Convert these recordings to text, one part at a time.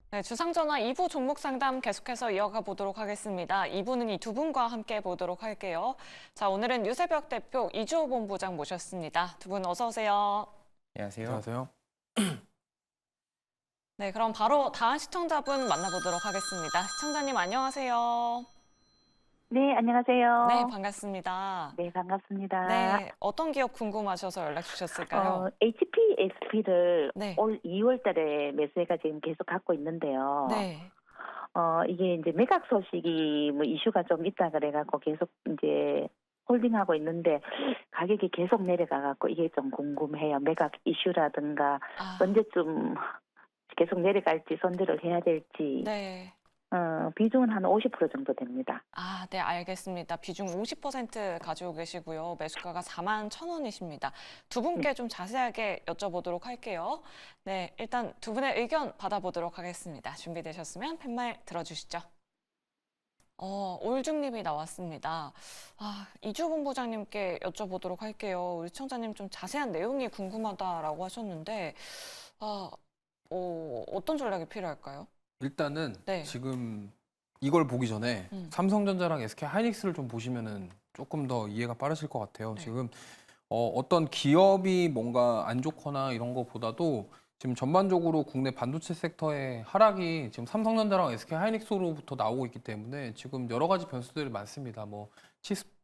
네, 주상전화 2부 종목 상담 계속해서 이어가 보도록 하겠습니다. 2부는 이 두 분과 함께 보도록 할게요. 자, 오늘은 유세벽 대표 이주호 본부장 모셨습니다. 두 분 어서 오세요. 안녕하세요. 안녕하세요. 네, 그럼 바로 다음 시청자분 만나보도록 하겠습니다. 시청자님 안녕하세요. 네, 안녕하세요. 네, 반갑습니다. 네, 반갑습니다. 네, 어떤 기업 궁금하셔서 연락 주셨을까요? HPSP를 네. 올 2월 달에 매수해가 지금 계속 갖고 있는데요. 네. 이게 이제 매각 소식이 뭐 이슈가 좀 있다 그래갖고 계속 이제 홀딩하고 있는데 가격이 계속 내려가갖고 이게 좀 궁금해요. 매각 이슈라든가 아, 언제쯤 계속 내려갈지 손절을 해야 될지. 네. 비중은 한 50% 정도 됩니다. 아, 네, 알겠습니다. 비중 50% 가지고 계시고요. 매수가가 41,000원이십니다. 두 분께 좀 자세하게 여쭤보도록 할게요. 네, 일단 두 분의 의견 받아보도록 하겠습니다. 준비되셨으면 팻말 들어주시죠. 올중립이 나왔습니다. 아, 이주 본부장님께 여쭤보도록 할게요. 우리 시청자님 좀 자세한 내용이 궁금하다라고 하셨는데, 어떤 전략이 필요할까요? 일단은 네. 지금 이걸 보기 전에 삼성전자랑 SK 하이닉스를 좀 보시면은 조금 더 이해가 빠르실 것 같아요. 네. 지금 어떤 기업이 뭔가 안 좋거나 이런 거보다도 지금 전반적으로 국내 반도체 섹터의 하락이 지금 삼성전자랑 SK 하이닉스로부터 나오고 있기 때문에 지금 여러 가지 변수들이 많습니다. 뭐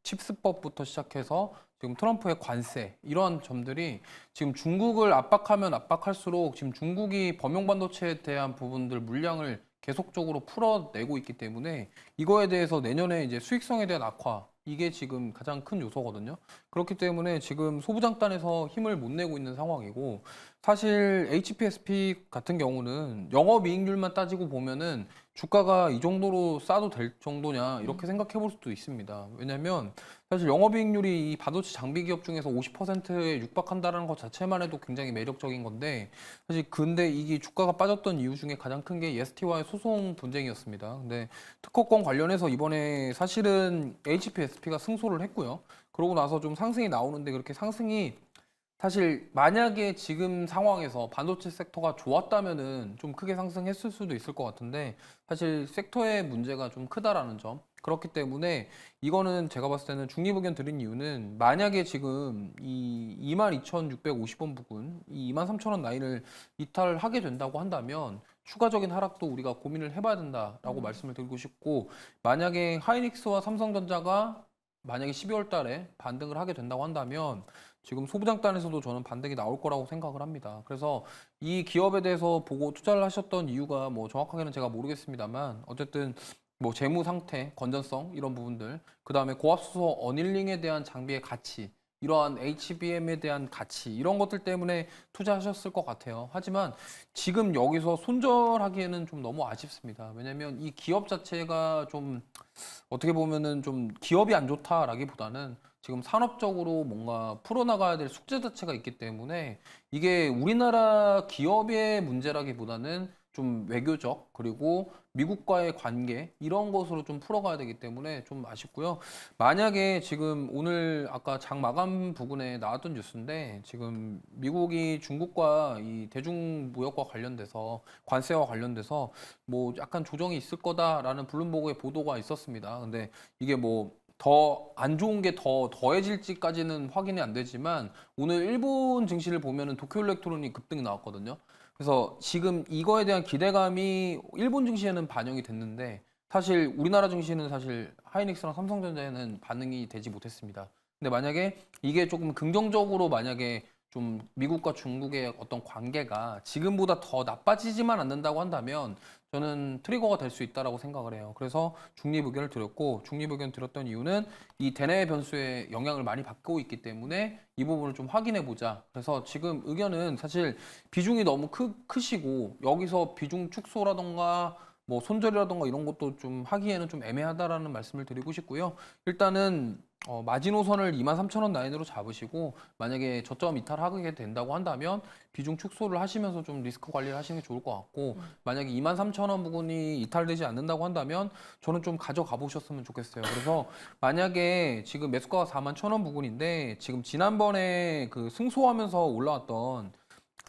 칩스법부터 시작해서 지금 트럼프의 관세 이러한 점들이 지금 중국을 압박하면 압박할수록 지금 중국이 범용 반도체에 대한 부분들 물량을 계속적으로 풀어내고 있기 때문에 이거에 대해서 내년에 이제 수익성에 대한 악화 이게 지금 가장 큰 요소거든요. 그렇기 때문에 지금 소부장단에서 힘을 못 내고 있는 상황이고 사실 HPSP 같은 경우는 영업이익률만 따지고 보면은 주가가 이 정도로 싸도 될 정도냐 이렇게 생각해 볼 수도 있습니다. 왜냐하면 사실 영업이익률이 이 반도체 장비 기업 중에서 50%에 육박한다는 것 자체만 해도 굉장히 매력적인 건데 사실 근데 이게 주가가 빠졌던 이유 중에 가장 큰 게 EST와의 소송 분쟁이었습니다. 근데 특허권 관련해서 이번에 사실은 HPSP가 승소를 했고요. 그러고 나서 좀 상승이 나오는데 그렇게 상승이 사실 만약에 지금 상황에서 반도체 섹터가 좋았다면은 좀 크게 상승했을 수도 있을 것 같은데 사실 섹터의 문제가 좀 크다라는 점. 그렇기 때문에 이거는 제가 봤을 때는 중립 의견 드린 이유는 만약에 지금 이 22,650원 부근, 이 23,000원 라인을 이탈하게 된다고 한다면 추가적인 하락도 우리가 고민을 해봐야 된다라고 말씀을 드리고 싶고 만약에 하이닉스와 삼성전자가 만약에 12월 달에 반등을 하게 된다고 한다면 지금 소부장단에서도 저는 반등이 나올 거라고 생각을 합니다. 그래서 이 기업에 대해서 보고 투자를 하셨던 이유가 뭐 정확하게는 제가 모르겠습니다만 어쨌든 뭐 재무 상태, 건전성 이런 부분들, 그다음에 고압수소 어닐링에 대한 장비의 가치, 이러한 HBM에 대한 가치 이런 것들 때문에 투자하셨을 것 같아요. 하지만 지금 여기서 손절하기에는 좀 너무 아쉽습니다. 왜냐하면 이 기업 자체가 좀 어떻게 보면은 좀 기업이 안 좋다라기보다는 지금 산업적으로 뭔가 풀어나가야 될 숙제 자체가 있기 때문에 이게 우리나라 기업의 문제라기보다는 좀 외교적 그리고 미국과의 관계 이런 것으로 좀 풀어가야 되기 때문에 좀 아쉽고요. 만약에 지금 오늘 아까 장 마감 부분에 나왔던 뉴스인데 지금 미국이 중국과 이 대중무역과 관련돼서 관세와 관련돼서 뭐 약간 조정이 있을 거다라는 블룸버그의 보도가 있었습니다. 근데 이게 뭐 더 안 좋은 게 더 더해질지까지는 확인이 안 되지만 오늘 일본 증시를 보면은 도쿄일렉트론이 급등 나왔거든요. 그래서 지금 이거에 대한 기대감이 일본 증시에는 반영이 됐는데 사실 우리나라 증시는 사실 하이닉스랑 삼성전자에는 반응이 되지 못했습니다. 근데 만약에 이게 조금 긍정적으로 만약에 좀 미국과 중국의 어떤 관계가 지금보다 더 나빠지지만 않는다고 한다면 저는 트리거가 될 수 있다라고 생각을 해요. 그래서 중립 의견을 드렸고 중립 의견 드렸던 이유는 이 대내 변수에 영향을 많이 받고 있기 때문에 이 부분을 좀 확인해 보자. 그래서 지금 의견은 사실 비중이 너무 크시고 여기서 비중 축소라던가 뭐 손절이라던가 이런 것도 좀 하기에는 좀 애매하다라는 말씀을 드리고 싶고요. 일단은 마지노선을 23,000원 라인으로 잡으시고 만약에 저점 이탈하게 된다고 한다면 비중 축소를 하시면서 좀 리스크 관리를 하시는 게 좋을 것 같고 만약에 23,000원 부분이 이탈되지 않는다고 한다면 저는 좀 가져가 보셨으면 좋겠어요. 그래서 만약에 지금 매수가가 41,000원 부근인데 지금 지난번에 그 승소하면서 올라왔던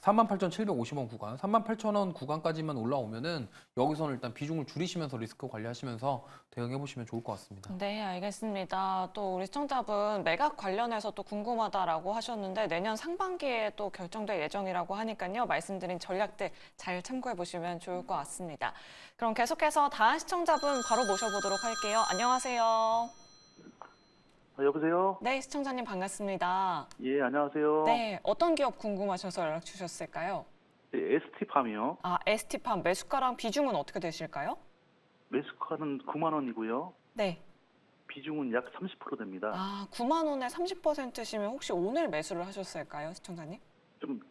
38,750원 구간, 38,000원 구간까지만 올라오면은 여기서는 일단 비중을 줄이시면서 리스크 관리하시면서 대응해 보시면 좋을 것 같습니다. 네, 알겠습니다. 또 우리 시청자분 매각 관련해서 또 궁금하다라고 하셨는데 내년 상반기에 또 결정될 예정이라고 하니까요. 말씀드린 전략들 잘 참고해 보시면 좋을 것 같습니다. 그럼 계속해서 다음 시청자분 바로 모셔보도록 할게요. 안녕하세요. 여보세요? 네, 시청자님 반갑습니다. 예, 안녕하세요. 네, 어떤 기업 궁금하셔서 연락 주셨을까요? 네, ST팜이요. 아, ST팜 매수가랑 비중은 어떻게 되실까요? 매수가는 9만 원이고요. 네. 비중은 약 30% 됩니다. 아, 9만 원에 30%시면 혹시 오늘 매수를 하셨을까요, 시청자님?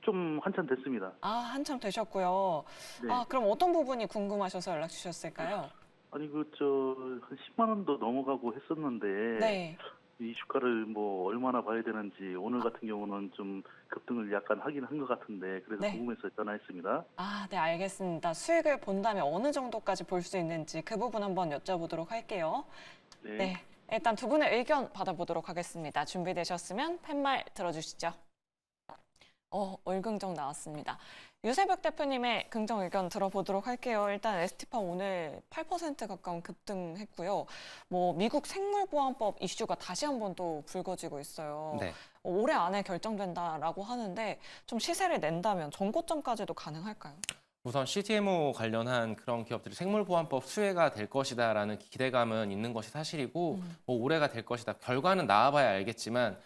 좀 한참 됐습니다. 아, 한참 되셨고요. 네. 아, 그럼 어떤 부분이 궁금하셔서 연락 주셨을까요? 아니, 한 10만 원도 넘어가고 했었는데, 네. 이 주가를 뭐 얼마나 봐야 되는지, 오늘 같은 경우는 좀 급등을 약간 하긴 한 것 같은데, 그래서 네. 궁금해서 전화했습니다. 아, 네, 알겠습니다. 수익을 본다면 어느 정도까지 볼 수 있는지 그 부분 한번 여쭤보도록 할게요. 네. 네. 일단 두 분의 의견 받아보도록 하겠습니다. 준비되셨으면 팻말 들어주시죠. 얼긍정 나왔습니다. 유세벽 대표님의 긍정 의견 들어보도록 할게요. 일단 ST팜 오늘 8% 가까운 급등했고요. 뭐 미국 생물보안법 이슈가 다시 한번 또 불거지고 있어요. 네. 올해 안에 결정된다라고 하는데 좀 시세를 낸다면 전고점까지도 가능할까요? 우선 CDMO 관련한 그런 기업들이 생물보안법 수혜가 될 것이다라는 기대감은 있는 것이 사실이고 뭐 올해가 될 것이다. 결과는 나와봐야 알겠지만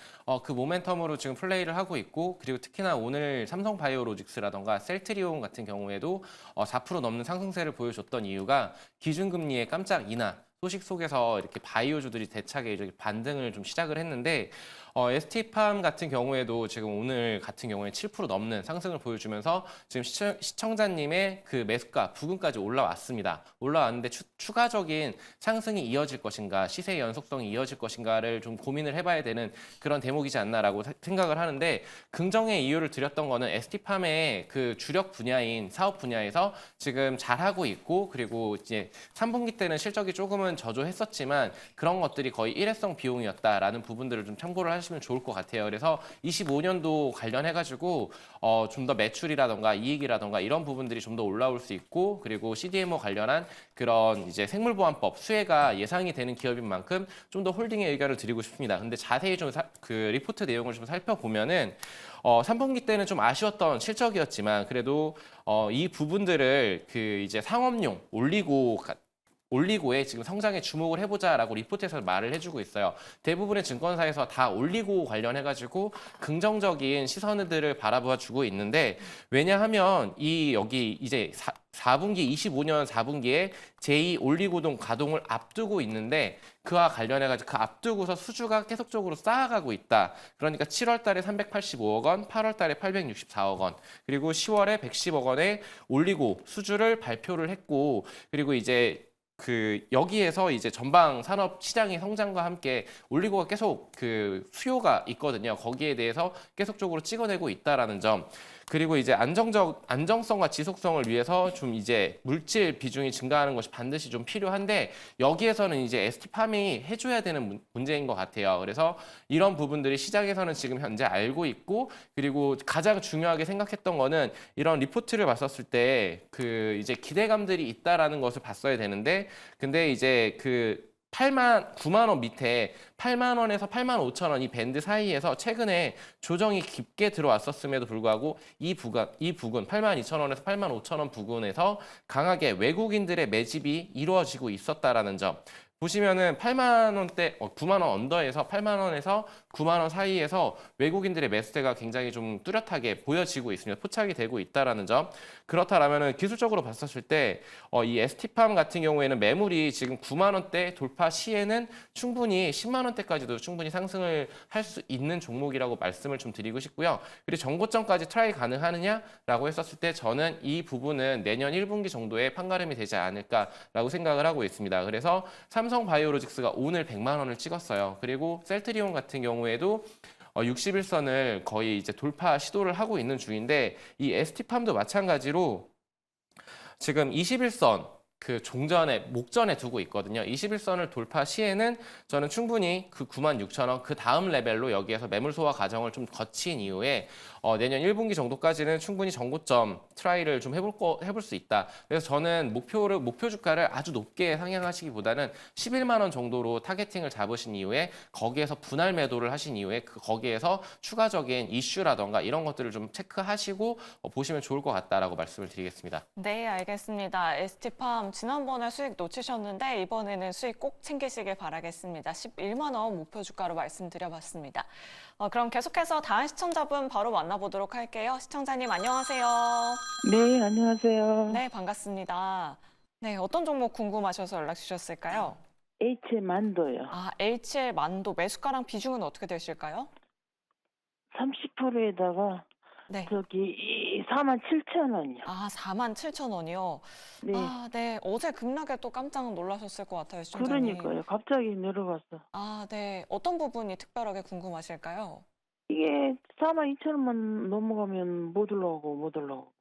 그 모멘텀으로 지금 플레이를 하고 있고 그리고 특히나 오늘 삼성바이오로직스라던가 셀트리온 같은 경우에도 4% 넘는 상승세를 보여줬던 이유가 기준금리의 깜짝 인하 소식 속에서 이렇게 바이오주들이 대차게 이렇게 반등을 좀 시작을 했는데 ST팜 같은 경우에도 지금 오늘 같은 경우에 7% 넘는 상승을 보여주면서 지금 시청자님의 그 매수가 부근까지 올라왔습니다. 올라왔는데 추가적인 상승이 이어질 것인가, 시세의 연속성이 이어질 것인가를 좀 고민을 해봐야 되는 그런 대목이지 않나라고 생각을 하는데 긍정의 이유를 드렸던 거는 ST팜의 그 주력 분야인 사업 분야에서 지금 잘하고 있고 그리고 이제 3분기 때는 실적이 조금은 저조했었지만 그런 것들이 거의 일회성 비용이었다라는 부분들을 좀 참고를 하시면 좋을 것 같아요. 그래서 25년도 관련해가지고 좀 더 매출이라던가 이익이라던가 이런 부분들이 좀 더 올라올 수 있고 그리고 CDMO 관련한 그런 이제 생물보안법 수혜가 예상이 되는 기업인 만큼 좀 더 홀딩의 의견을 드리고 싶습니다. 근데 자세히 좀 그 리포트 내용을 좀 살펴보면은 3분기 때는 좀 아쉬웠던 실적이었지만 그래도 이 부분들을 그 이제 상업용 올리고의 지금 성장에 주목을 해보자라고 리포트에서 말을 해주고 있어요. 대부분의 증권사에서 다 올리고 관련해가지고 긍정적인 시선들을 바라봐주고 있는데 왜냐하면 여기 이제 4분기 25년 4분기에 제2 올리고동 가동을 앞두고 있는데 그와 관련해가지고 그 앞두고서 수주가 계속적으로 쌓아가고 있다. 그러니까 7월 달에 385억 원, 8월 달에 864억 원, 그리고 10월에 110억 원의 올리고 수주를 발표를 했고 그리고 이제 여기에서 이제 전방 산업 시장의 성장과 함께 올리고가 계속 그 수요가 있거든요. 거기에 대해서 계속적으로 찍어내고 있다라는 점. 그리고 이제 안정성과 지속성을 위해서 좀 이제 물질 비중이 증가하는 것이 반드시 좀 필요한데 여기에서는 이제 ST팜이 해줘야 되는 문제인 것 같아요. 그래서 이런 부분들이 시장에서는 지금 현재 알고 있고 그리고 가장 중요하게 생각했던 거는 이런 리포트를 봤었을 때 그 이제 기대감들이 있다라는 것을 봤어야 되는데 근데 이제 9만 원 밑에 8만 원에서 8만 5천 원 이 밴드 사이에서 최근에 조정이 깊게 들어왔었음에도 불구하고 이 부근 8만 2천 원에서 8만 5천 원 부근에서 강하게 외국인들의 매집이 이루어지고 있었다라는 점. 보시면은 8만 원대, 9만 원 언더에서 8만 원에서 9만 원 사이에서 외국인들의 매수세가 굉장히 좀 뚜렷하게 보여지고 있습니다. 포착이 되고 있다라는 점. 그렇다라면은 기술적으로 봤었을 때 이 ST팜 같은 경우에는 매물이 지금 9만 원대 돌파 시에는 충분히 10만 원대까지도 충분히 상승을 할 수 있는 종목이라고 말씀을 좀 드리고 싶고요. 그리고 전고점까지 트라이 가능하느냐라고 했었을 때 저는 이 부분은 내년 1분기 정도에 판가름이 되지 않을까라고 생각을 하고 있습니다. 그래서 삼성바이오로직스가 오늘 100만 원을 찍었어요. 그리고 셀트리온 같은 경우에도 61선을 거의 이제 돌파 시도를 하고 있는 중인데 이 ST팜도 마찬가지로 지금 21선 그 종전에 목전에 두고 있거든요. 21선을 돌파 시에는 저는 충분히 그 96,000원 그 다음 레벨로 여기에서 매물 소화 과정을 좀 거친 이후에 내년 1분기 정도까지는 충분히 전고점 트라이를 좀 해볼 수 있다. 그래서 저는 목표 주가를 아주 높게 상향하시기보다는 11만 원 정도로 타겟팅을 잡으신 이후에 거기에서 분할 매도를 하신 이후에 거기에서 추가적인 이슈라던가 이런 것들을 좀 체크하시고 보시면 좋을 것 같다라고 말씀을 드리겠습니다. 네, 알겠습니다. ST팜 지난번에 수익 놓치셨는데 이번에는 수익 꼭 챙기시길 바라겠습니다. 11만 원 목표 주가로 말씀드려봤습니다. 그럼 계속해서 다음 시청자분 바로 만나보도록 할게요. 시청자님 안녕하세요. 네, 안녕하세요. 네, 반갑습니다. 네, 어떤 종목 궁금하셔서 연락 주셨을까요? H만도요. 아, HL 만도 매수가랑 비중은 어떻게 되실까요? 30%에다가 네. 저기 47,000원이요. 아, 47,000원이요. 네. 아, 네. 어제 급락에 또 깜짝 놀라셨을 것 같아요, 시청자님. 그러니까요. 갑자기 내려갔어. 아, 네. 어떤 부분이 특별하게 궁금하실까요? 이게 42,000원만 넘어가면 못 올라오고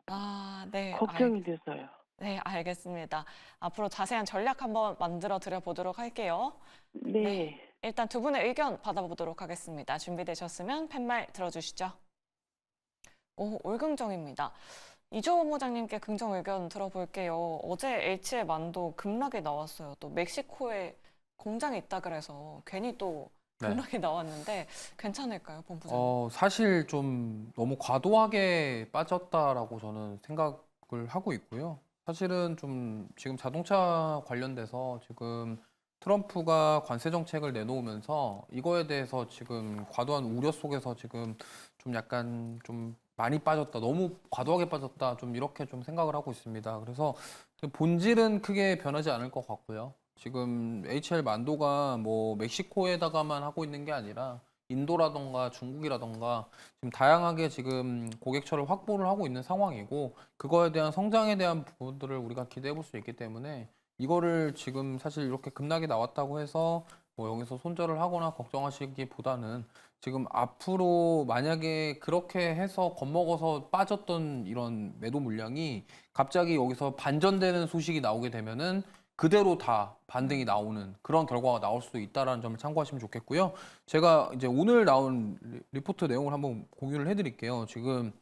아, 네. 걱정이 돼서요. 네, 알겠습니다. 앞으로 자세한 전략 한번 만들어 드려 보도록 할게요. 네. 네. 일단 두 분의 의견 받아보도록 하겠습니다. 준비되셨으면 팻말 들어주시죠. 오, 올긍정입니다. 이조 본부장님께 긍정 의견 들어볼게요. 어제 HL 만도 급락이 나왔어요. 또 멕시코에 공장이 있다 그래서 괜히 또 네. 급락이 나왔는데 괜찮을까요, 본부장님? 사실 좀 너무 과도하게 빠졌다라고 저는 생각을 하고 있고요. 사실은 좀 지금 자동차 관련돼서 지금 트럼프가 관세 정책을 내놓으면서 이거에 대해서 지금 과도한 우려 속에서 지금 좀 약간 좀 많이 빠졌다, 너무 과도하게 빠졌다, 좀 이렇게 좀 생각을 하고 있습니다. 그래서 본질은 크게 변하지 않을 것 같고요. 지금 HL 만도가 뭐 멕시코에다가만 하고 있는 게 아니라 인도라던가 중국이라던가 지금 다양하게 지금 고객처를 확보를 하고 있는 상황이고 그거에 대한 성장에 대한 부분들을 우리가 기대해 볼 수 있기 때문에 이거를 지금 사실 이렇게 급락이 나왔다고 해서 뭐 여기서 손절을 하거나 걱정하시기보다는 지금 앞으로 만약에 그렇게 해서 겁먹어서 빠졌던 이런 매도 물량이 갑자기 여기서 반전되는 소식이 나오게 되면은 그대로 다 반등이 나오는 그런 결과가 나올 수도 있다는 점을 참고하시면 좋겠고요. 제가 이제 오늘 나온 리포트 내용을 한번 공유를 해드릴게요. 지금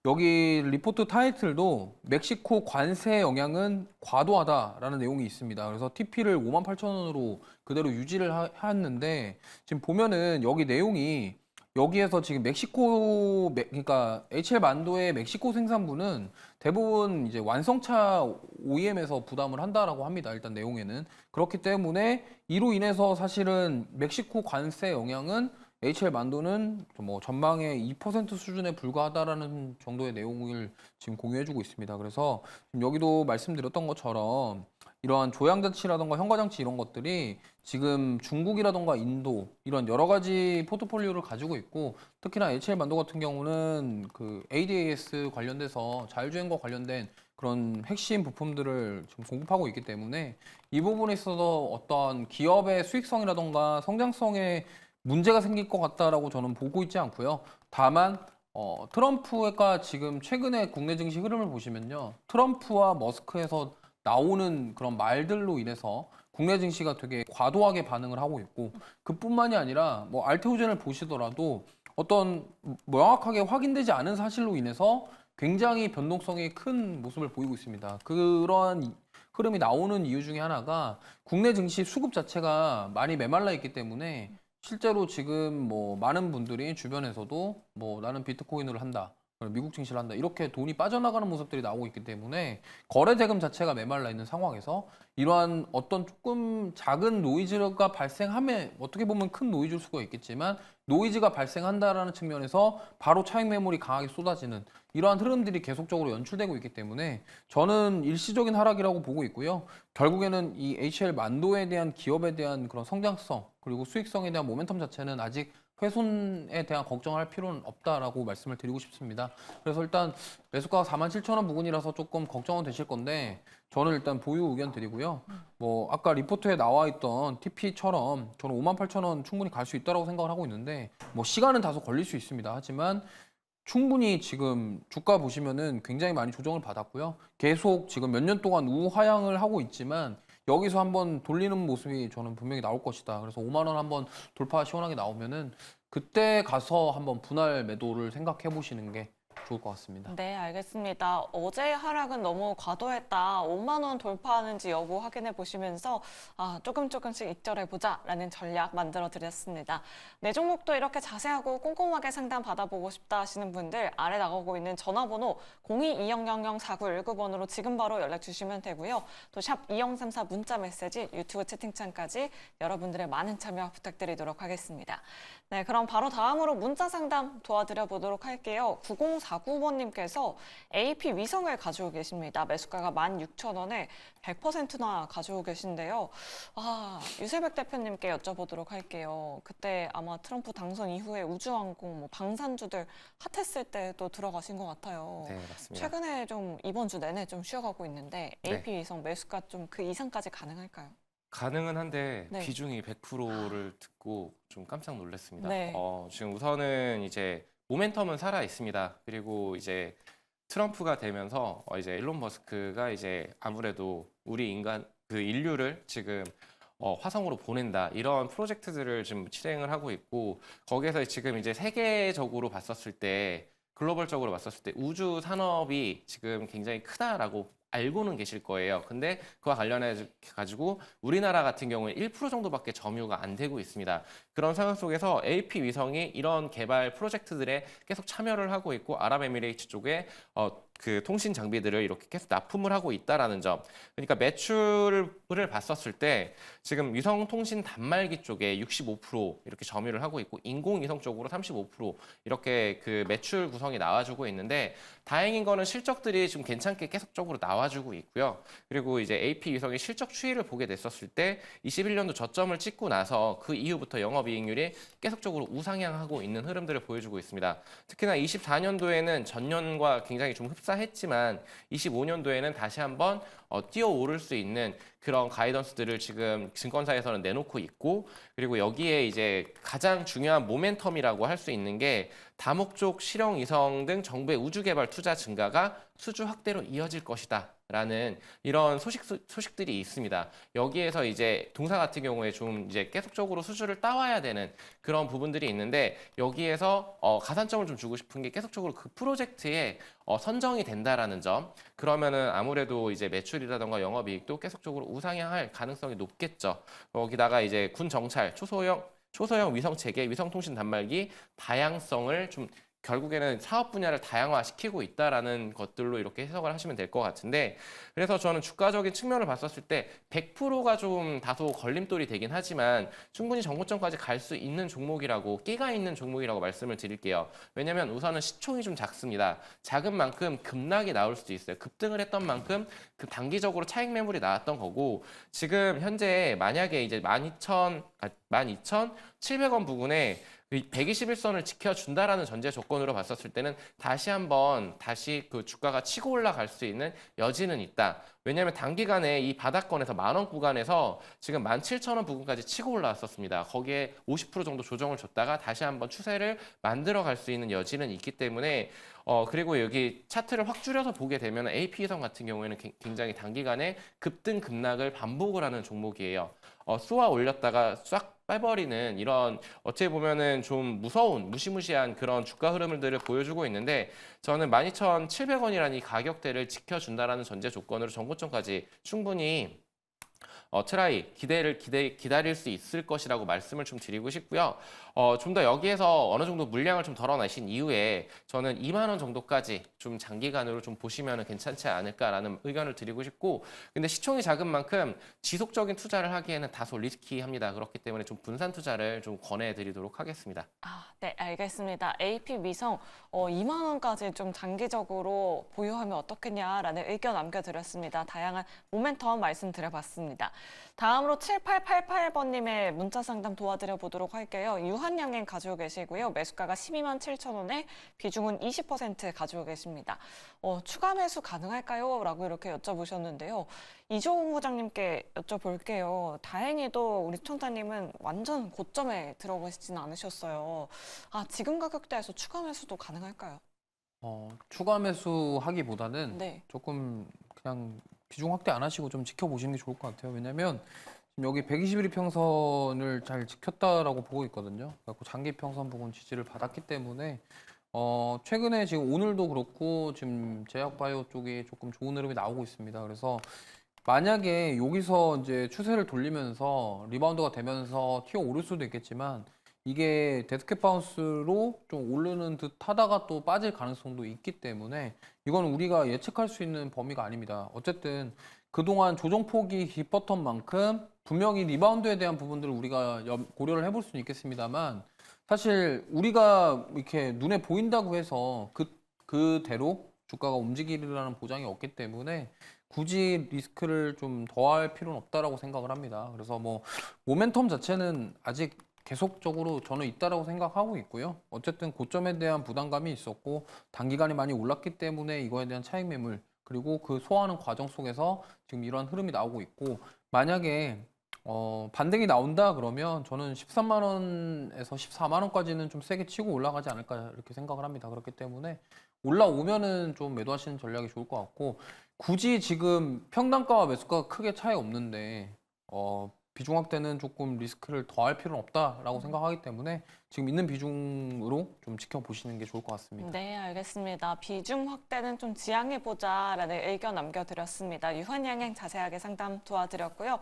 여기 리포트 타이틀도 멕시코 관세 영향은 과도하다라는 내용이 있습니다. 그래서 TP를 58,000원으로 그대로 유지를 했는데 지금 보면은 여기 내용이 여기에서 지금 그러니까 HL 만도의 멕시코 생산부는 대부분 이제 완성차 OEM에서 부담을 한다라고 합니다. 일단 내용에는. 그렇기 때문에 이로 인해서 사실은 멕시코 관세 영향은 HL 만도는 뭐 전망의 2% 수준에 불과하다라는 정도의 내용을 지금 공유해주고 있습니다. 그래서 지금 여기도 말씀드렸던 것처럼 이러한 조향장치라던가 현가장치 이런 것들이 지금 중국이라던가 인도 이런 여러 가지 포트폴리오를 가지고 있고 특히나 HL 만도 같은 경우는 그 ADAS 관련돼서 자율주행과 관련된 그런 핵심 부품들을 지금 공급하고 있기 때문에 이 부분에 있어서 어떤 기업의 수익성이라던가 성장성에 문제가 생길 것 같다라고 저는 보고 있지 않고요. 다만 트럼프가 지금 최근에 국내 증시 흐름을 보시면요. 트럼프와 머스크에서 나오는 그런 말들로 인해서 국내 증시가 되게 과도하게 반응을 하고 있고 그뿐만이 아니라 뭐 알테오젠을 보시더라도 어떤 명확하게 확인되지 않은 사실로 인해서 굉장히 변동성이 큰 모습을 보이고 있습니다. 그러한 흐름이 나오는 이유 중에 하나가 국내 증시 수급 자체가 많이 메말라 있기 때문에 실제로 지금 뭐 많은 분들이 주변에서도 뭐 나는 비트코인을 한다. 미국 증시를 한다. 이렇게 돈이 빠져나가는 모습들이 나오고 있기 때문에 거래 대금 자체가 메말라 있는 상황에서 이러한 어떤 조금 작은 노이즈가 발생함에 어떻게 보면 큰 노이즈일 수가 있겠지만 노이즈가 발생한다라는 측면에서 바로 차익 매물이 강하게 쏟아지는 이러한 흐름들이 계속적으로 연출되고 있기 때문에 저는 일시적인 하락이라고 보고 있고요. 결국에는 이 HL 만도에 대한 기업에 대한 그런 성장성 그리고 수익성에 대한 모멘텀 자체는 아직 훼손에 대한 걱정할 필요는 없다라고 말씀을 드리고 싶습니다. 그래서 일단 매수가가 47,000원 부근이라서 조금 걱정은 되실 건데 저는 일단 보유 의견 드리고요. 뭐 아까 리포트에 나와 있던 TP처럼 저는 58,000원 충분히 갈 수 있다라고 생각을 하고 있는데 뭐 시간은 다소 걸릴 수 있습니다. 하지만 충분히 지금 주가 보시면은 굉장히 많이 조정을 받았고요. 계속 지금 몇 년 동안 우하향을 하고 있지만 여기서 한번 돌리는 모습이 저는 분명히 나올 것이다. 그래서 5만 원 한번 돌파 시원하게 나오면은 그때 가서 한번 분할 매도를 생각해 보시는 게 좋을 것 같습니다. 네, 알겠습니다. 어제 하락은 너무 과도했다. 5만 원 돌파하는지 여부 확인해 보시면서 조금씩 익절해 보자라는 전략 만들어 드렸습니다. 네 종목도 이렇게 자세하고 꼼꼼하게 상담 받아보고 싶다 하시는 분들 아래 나가고 있는 전화번호 02-2000-4919번으로 지금 바로 연락 주시면 되고요. 또 샵 2034 문자 메시지 유튜브 채팅창까지 여러분들의 많은 참여 부탁드리도록 하겠습니다. 네, 그럼 바로 다음으로 문자 상담 도와드려 보도록 할게요. 9049번님께서 AP 위성을 가지고 계십니다. 매수가가 16,000원에 100%나 가지고 계신데요. 유세백 대표님께 여쭤보도록 할게요. 그때 아마 트럼프 당선 이후에 우주항공, 방산주들 핫했을 때도 들어가신 것 같아요. 네, 맞습니다. 최근에 좀 이번 주 내내 좀 쉬어가고 있는데 AP 위성 매수가 좀 그 이상까지 가능할까요? 가능은 한데 네. 비중이 100%를 듣고 좀 깜짝 놀랐습니다. 네. 지금 우선은 이제 모멘텀은 살아 있습니다. 그리고 이제 트럼프가 되면서 이제 일론 머스크가 이제 아무래도 우리 인류를 지금 화성으로 보낸다 이런 프로젝트들을 지금 실행을 하고 있고 거기에서 지금 이제 세계적으로 봤었을 때 글로벌적으로 봤었을 때 우주 산업이 지금 굉장히 크다라고 알고는 계실 거예요. 근데 그와 관련해 가지고 우리나라 같은 경우에 1% 정도밖에 점유가 안 되고 있습니다. 그런 상황 속에서 AP 위성이 이런 개발 프로젝트들에 계속 참여를 하고 있고 아랍에미레이트 쪽에 그 통신 장비들을 이렇게 계속 납품을 하고 있다라는 점. 그러니까 매출을 봤었을 때 지금 위성 통신 단말기 쪽에 65% 이렇게 점유를 하고 있고 인공위성 쪽으로 35% 이렇게 그 매출 구성이 나와주고 있는데 다행인 거는 실적들이 좀 괜찮게 계속적으로 나와주고 있고요. 그리고 이제 AP 위성의 실적 추이를 보게 됐었을 때 21년도 저점을 찍고 나서 그 이후부터 영업이익률이 계속적으로 우상향하고 있는 흐름들을 보여주고 있습니다. 특히나 24년도에는 전년과 굉장히 좀 흡사했지만 25년도에는 다시 한번 뛰어오를 수 있는 그런 가이던스들을 지금 증권사에서는 내놓고 있고 그리고 여기에 이제 가장 중요한 모멘텀이라고 할 수 있는 게 다목적 실용 위성 등 정부의 우주 개발 투자 증가가 수주 확대로 이어질 것이다. 라는 이런 소식들이 있습니다. 여기에서 이제 동사 같은 경우에 좀 이제 계속적으로 수주를 따와야 되는 그런 부분들이 있는데 여기에서 가산점을 좀 주고 싶은 게 계속적으로 그 프로젝트에 선정이 된다라는 점. 그러면은 아무래도 이제 매출이라던가 영업이익도 계속적으로 우상향할 가능성이 높겠죠. 거기다가 이제 군 정찰, 초소형 위성 체계, 위성통신 단말기 다양성을 좀 결국에는 사업 분야를 다양화시키고 있다라는 것들로 이렇게 해석을 하시면 될 것 같은데 그래서 저는 주가적인 측면을 봤었을 때 100%가 좀 다소 걸림돌이 되긴 하지만 충분히 정고점까지 갈 수 있는 종목이라고 끼가 있는 종목이라고 말씀을 드릴게요. 왜냐하면 우선은 시총이 좀 작습니다. 작은 만큼 급락이 나올 수도 있어요. 급등을 했던 만큼 그 단기적으로 차익 매물이 나왔던 거고 지금 현재 만약에 이제 12,700원 부근에 121선을 지켜준다라는 전제 조건으로 봤었을 때는 다시 그 주가가 치고 올라갈 수 있는 여지는 있다. 왜냐하면 단기간에 이 바닥권에서 10,000원 구간에서 지금 17,000원 부근까지 치고 올라왔었습니다. 거기에 50% 정도 조정을 줬다가 다시 한번 추세를 만들어 갈 수 있는 여지는 있기 때문에 그리고 여기 차트를 확 줄여서 보게 되면 AP위성 같은 경우에는 굉장히 단기간에 급등 급락을 반복을 하는 종목이에요. 쏘아 올렸다가 싹 빼버리는 이런 어떻게 보면은 좀 무시무시한 그런 주가 흐름들을 보여주고 있는데 저는 12,700원이라는 이 가격대를 지켜준다라는 전제 조건으로 전고점까지 충분히 기다릴 수 있을 것이라고 말씀을 좀 드리고 싶고요. 좀 더 여기에서 어느 정도 물량을 좀 덜어내신 이후에 저는 2만 원 정도까지 좀 장기간으로 좀 보시면 괜찮지 않을까라는 의견을 드리고 싶고 근데 시총이 작은 만큼 지속적인 투자를 하기에는 다소 리스키합니다. 그렇기 때문에 좀 분산 투자를 좀 권해드리도록 하겠습니다. 네, 알겠습니다. AP 위성 2만 원까지 좀 장기적으로 보유하면 어떻겠냐라는 의견 남겨드렸습니다. 다양한 모멘텀 말씀드려봤습니다. 다음으로 7888번님의 문자 상담 도와드려 보도록 할게요. 유한양행 가지고 계시고요. 매수가가 127,000원에 비중은 20% 가지고 계십니다. 추가 매수 가능할까요? 라고 이렇게 여쭤보셨는데요. 이종훈 부장님께 여쭤볼게요. 다행히도 우리 청자님은 완전 고점에 들어가시지는 않으셨어요. 지금 가격대에서 추가 매수도 가능할까요? 추가 매수하기보다는 네. 조금 그냥 비중 확대 안 하시고 좀 지켜보시는 게 좋을 것 같아요. 왜냐면 지금 여기 121일 평선을 잘 지켰다라고 보고 있거든요. 그래서 장기 평선 부근 지지를 받았기 때문에 최근에 지금 오늘도 그렇고 지금 제약바이오 쪽이 조금 좋은 흐름이 나오고 있습니다. 그래서 만약에 여기서 이제 추세를 돌리면서 리바운드가 되면서 튀어 오를 수도 있겠지만 이게 데스켓 바운스로 좀 오르는 듯 하다가 또 빠질 가능성도 있기 때문에 이건 우리가 예측할 수 있는 범위가 아닙니다. 어쨌든 그동안 조정폭이 깊었던 만큼 분명히 리바운드에 대한 부분들을 우리가 고려를 해볼 수는 있겠습니다만 사실 우리가 이렇게 눈에 보인다고 해서 그대로 주가가 움직이리라는 보장이 없기 때문에 굳이 리스크를 좀 더할 필요는 없다라고 생각을 합니다. 그래서 뭐 모멘텀 자체는 아직 계속적으로 저는 있다라고 생각하고 있고요. 어쨌든 고점에 대한 부담감이 있었고 단기간에 많이 올랐기 때문에 이거에 대한 차익 매물 그리고 그 소화하는 과정 속에서 지금 이런 흐름이 나오고 있고 만약에 반등이 나온다 그러면 저는 13만 원에서 14만 원까지는 좀 세게 치고 올라가지 않을까 이렇게 생각을 합니다. 그렇기 때문에 올라오면은 좀 매도하시는 전략이 좋을 것 같고 굳이 지금 평단가와 매수가가 크게 차이 없는데 비중 확대는 조금 리스크를 더할 필요는 없다라고 생각하기 때문에 지금 있는 비중으로 좀 지켜보시는 게 좋을 것 같습니다. 네, 알겠습니다. 비중 확대는 좀 지양해보자라는 의견 남겨드렸습니다. 유한양행 자세하게 상담 도와드렸고요.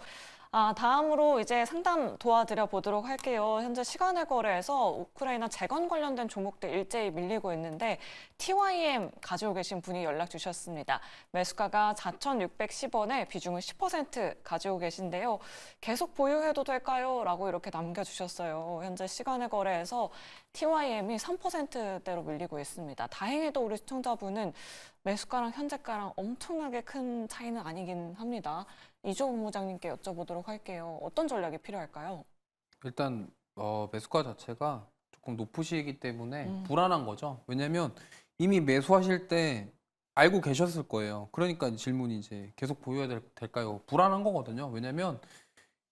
다음으로 이제 상담 도와드려 보도록 할게요. 현재 시간의 거래에서 우크라이나 재건 관련된 종목들 일제히 밀리고 있는데 TYM 가지고 계신 분이 연락 주셨습니다. 매수가가 4,610원에 비중을 10% 가지고 계신데요. 계속 보유해도 될까요? 라고 이렇게 남겨주셨어요. 현재 시간의 거래에서 TYM이 3%대로 밀리고 있습니다. 다행히도 우리 시청자분은 매수가랑 현재가랑 엄청나게 큰 차이는 아니긴 합니다. 이조 본부장님께 여쭤보도록 할게요. 어떤 전략이 필요할까요? 일단 매수가 자체가 조금 높으시기 때문에 불안한 거죠. 왜냐면 이미 매수하실 때 알고 계셨을 거예요. 그러니까 질문이 이제 계속 보유해야 될까요? 불안한 거거든요. 왜냐면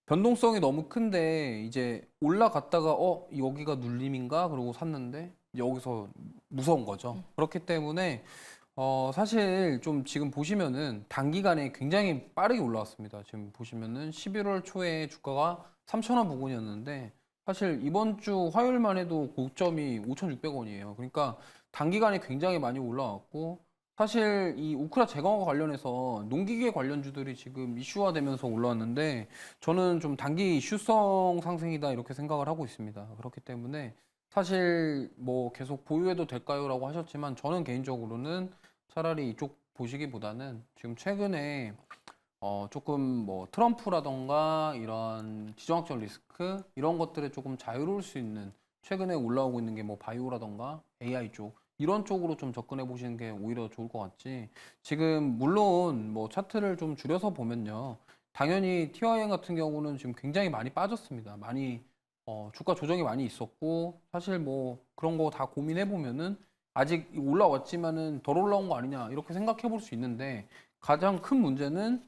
변동성이 너무 큰데 이제 올라갔다가 여기가 눌림인가? 그러고 샀는데 여기서 무서운 거죠. 그렇기 때문에 사실 좀 지금 보시면은 단기간에 굉장히 빠르게 올라왔습니다. 지금 보시면은 11월 초에 주가가 3,000원 부근이었는데 사실 이번 주 화요일만 해도 고점이 5,600원이에요. 그러니까 단기간에 굉장히 많이 올라왔고 사실 이 우크라 재건과 관련해서 농기계 관련주들이 지금 이슈화되면서 올라왔는데 저는 좀 단기 이슈성 상승이다 이렇게 생각을 하고 있습니다. 그렇기 때문에 사실 뭐 계속 보유해도 될까요?라고 하셨지만 저는 개인적으로는 차라리 이쪽 보시기보다는 지금 최근에 조금 뭐 트럼프라던가 이런 지정학적 리스크 이런 것들에 조금 자유로울 수 있는 최근에 올라오고 있는 게 뭐 바이오라던가 AI 쪽 이런 쪽으로 좀 접근해 보시는 게 오히려 좋을 것 같지. 지금 물론 뭐 차트를 좀 줄여서 보면요. 당연히 TYM 같은 경우는 지금 굉장히 많이 빠졌습니다. 많이 주가 조정이 많이 있었고 사실 뭐 그런 거 다 고민해 보면은 아직 올라왔지만은 덜 올라온 거 아니냐 이렇게 생각해 볼 수 있는데 가장 큰 문제는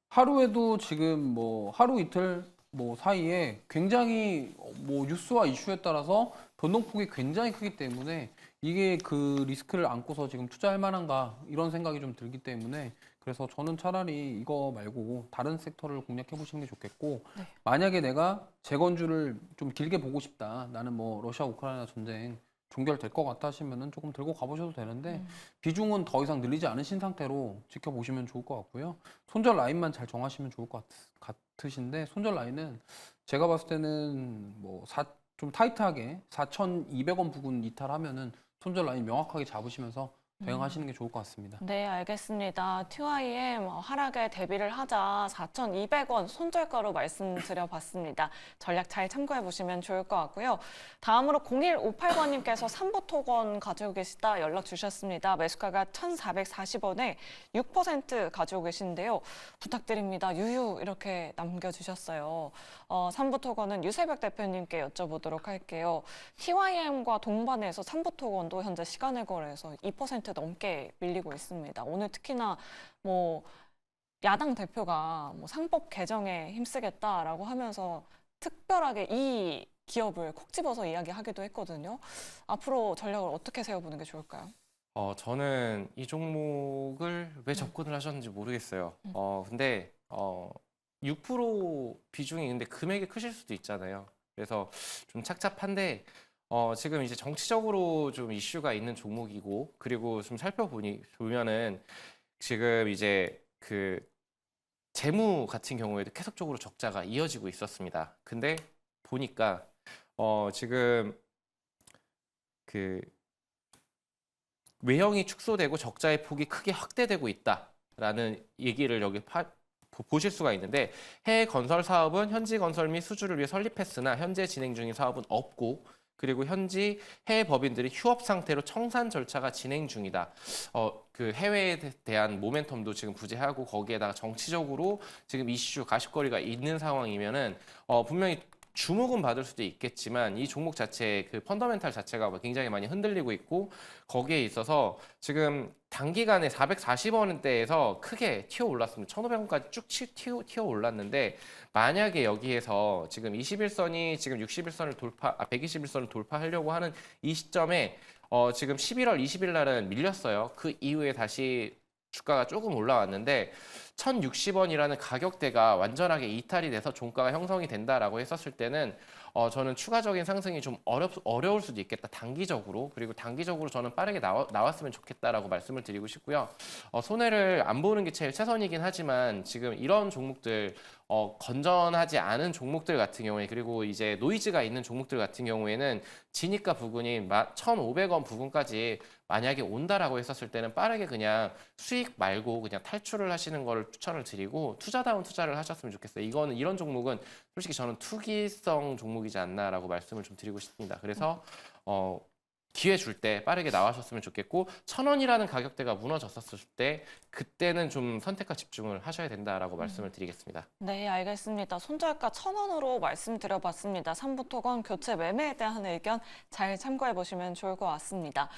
하루에도 지금 뭐 하루 이틀 뭐 사이에 굉장히 뭐 뉴스와 이슈에 따라서 변동폭이 굉장히 크기 때문에 이게 그 리스크를 안고서 지금 투자할 만한가 이런 생각이 좀 들기 때문에 그래서 저는 차라리 이거 말고 다른 섹터를 공략해 보시는 게 좋겠고 네. 만약에 내가 재건주를 좀 길게 보고 싶다 나는 뭐 러시아 우크라이나 전쟁 종결될 것 같다 하시면은 조금 들고 가보셔도 되는데 비중은 더 이상 늘리지 않으신 상태로 지켜보시면 좋을 것 같고요. 손절 라인만 잘 정하시면 좋을 것 같으신데 손절 라인은 제가 봤을 때는 뭐 좀 타이트하게 4,200원 부근 이탈하면은 손절 라인 명확하게 잡으시면서 대응하시는 게 좋을 것 같습니다. 네, 알겠습니다. TYM 하락에 대비를 하자 4,200원 손절가로 말씀드려봤습니다. 전략 잘 참고해 보시면 좋을 것 같고요. 다음으로 0158번님께서 삼부토건 가지고 계시다 연락 주셨습니다. 매수가가 1,440원에 6% 가지고 계신데요. 부탁드립니다. 유유 이렇게 남겨주셨어요. 삼부토건은 유세벽 대표님께 여쭤보도록 할게요. TYM과 동반해서 삼부토건도 현재 시간을 거래해서 2% 넘게 밀리고 있습니다. 오늘 특히나 뭐 야당 대표가 뭐 상법 개정에 힘쓰겠다라고 하면서 특별하게 이 기업을 콕 집어서 이야기하기도 했거든요. 앞으로 전략을 어떻게 세워보는 게 좋을까요? 저는 이 종목을 왜 접근을 하셨는지 모르겠어요. 근데 6% 비중이 있는데 금액이 크실 수도 있잖아요. 그래서 좀 착잡한데 지금 이제 정치적으로 좀 이슈가 있는 종목이고 그리고 좀 보면은 지금 이제 그 재무 같은 경우에도 계속적으로 적자가 이어지고 있었습니다. 근데 보니까 지금 그 외형이 축소되고 적자의 폭이 크게 확대되고 있다라는 얘기를 여기 보실 수가 있는데 해외 건설 사업은 현지 건설 및 수주를 위해 설립했으나 현재 진행 중인 사업은 없고 그리고 현지 해외 법인들이 휴업 상태로 청산 절차가 진행 중이다. 그 해외에 대한 모멘텀도 지금 부재하고 거기에다가 정치적으로 지금 이슈 가십거리가 있는 상황이면은 분명히 주목은 받을 수도 있겠지만 이 종목 자체 그 펀더멘탈 자체가 굉장히 많이 흔들리고 있고 거기에 있어서 지금 단기간에 440원대에서 크게 튀어 올랐습니다. 1,500원까지 쭉 튀어 올랐는데 만약에 여기에서 지금 21선이 지금 61선을 121선을 돌파하려고 하는 이 시점에 지금 11월 20일 날은 밀렸어요. 그 이후에 다시 주가가 조금 올라왔는데 1,060원이라는 가격대가 완전하게 이탈이 돼서 종가가 형성이 된다라고 했었을 때는 저는 추가적인 상승이 좀 어려울 수도 있겠다 단기적으로. 그리고 단기적으로 저는 빠르게 나왔으면 좋겠다라고 말씀을 드리고 싶고요. 손해를 안 보는 게 제일 최선이긴 하지만 지금 이런 종목들 건전하지 않은 종목들 같은 경우에 그리고 이제 노이즈가 있는 종목들 같은 경우에는 진입가 부근이 1,500원 부근까지 만약에 온다라고 했었을 때는 빠르게 그냥 수익 말고 그냥 탈출을 하시는 거를 추천을 드리고 투자다운 투자를 하셨으면 좋겠어요. 이런 종목은 솔직히 저는 투기성 종목이지 않나라고 말씀을 좀 드리고 싶습니다. 그래서 기회 줄 때 빠르게 나와셨으면 좋겠고 1,000원이라는 가격대가 무너졌었을 때 그때는 좀 선택과 집중을 하셔야 된다라고 말씀을 드리겠습니다. 네, 알겠습니다. 손절가 1,000원으로 말씀드려봤습니다. 삼부토건 교체 매매에 대한 의견 잘 참고해 보시면 좋을 것 같습니다.